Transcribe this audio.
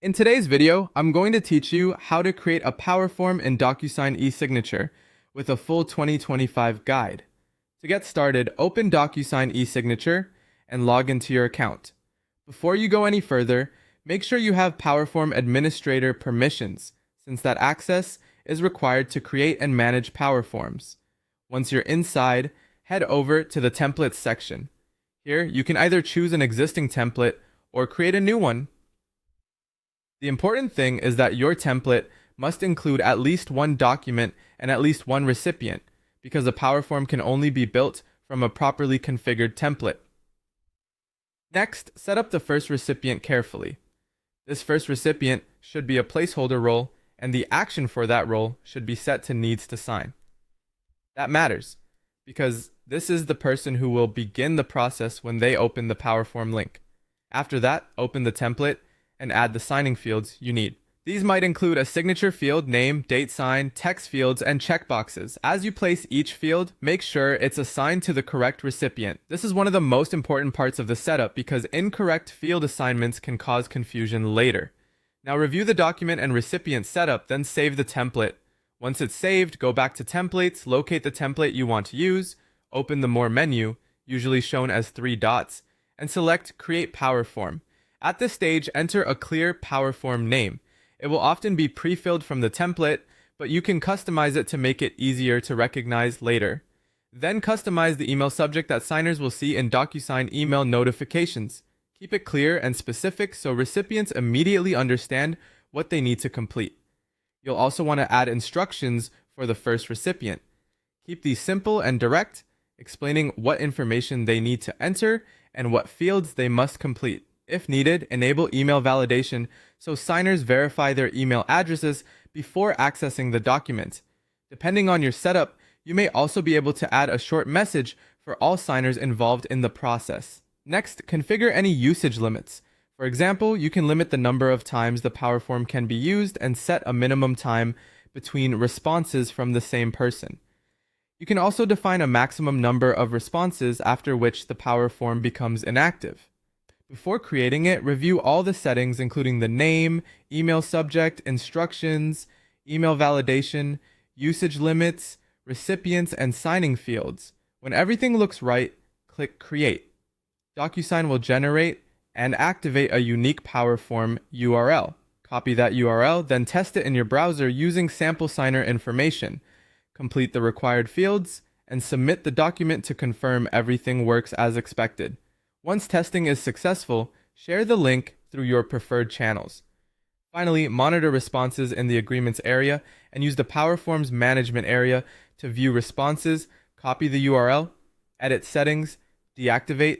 In today's video, I'm going to teach you how to create a PowerForm in DocuSign eSignature with a full 2025 guide. To get started, open DocuSign eSignature and log into your account. Before you go any further, make sure you have PowerForm administrator permissions, since that access is required to create and manage PowerForms. Once you're inside, head over to the Templates section. Here, you can either choose an existing template or create a new one. The important thing is that your template must include at least one document and at least one recipient, because a PowerForm can only be built from a properly configured template. Next, set up the first recipient carefully. This first recipient should be a placeholder role, and the action for that role should be set to needs to sign. That matters, because this is the person who will begin the process when they open the PowerForm link. After that, open the template and add the signing fields you need. These might include a signature field, name, date sign, text fields, and checkboxes. As you place each field, make sure it's assigned to the correct recipient. This is one of the most important parts of the setup because incorrect field assignments can cause confusion later. Now review the document and recipient setup, then save the template. Once it's saved, go back to Templates, locate the template you want to use, open the More menu, usually shown as 3 dots, and select Create PowerForm. At this stage, enter a clear PowerForm name. It will often be pre-filled from the template, but you can customize it to make it easier to recognize later. Then customize the email subject that signers will see in DocuSign email notifications. Keep it clear and specific so recipients immediately understand what they need to complete. You'll also want to add instructions for the first recipient. Keep these simple and direct, explaining what information they need to enter and what fields they must complete. If needed, enable email validation so signers verify their email addresses before accessing the document. Depending on your setup, you may also be able to add a short message for all signers involved in the process. Next, configure any usage limits. For example, you can limit the number of times the PowerForm can be used and set a minimum time between responses from the same person. You can also define a maximum number of responses after which the PowerForm becomes inactive. Before creating it, review all the settings including the name, email subject, instructions, email validation, usage limits, recipients, and signing fields. When everything looks right, click Create. DocuSign will generate and activate a unique PowerForm URL. Copy that URL, then test it in your browser using sample signer information. Complete the required fields, and submit the document to confirm everything works as expected. Once testing is successful, share the link through your preferred channels. Finally, monitor responses in the agreements area and use the PowerForms management area to view responses, copy the URL, edit settings, deactivate,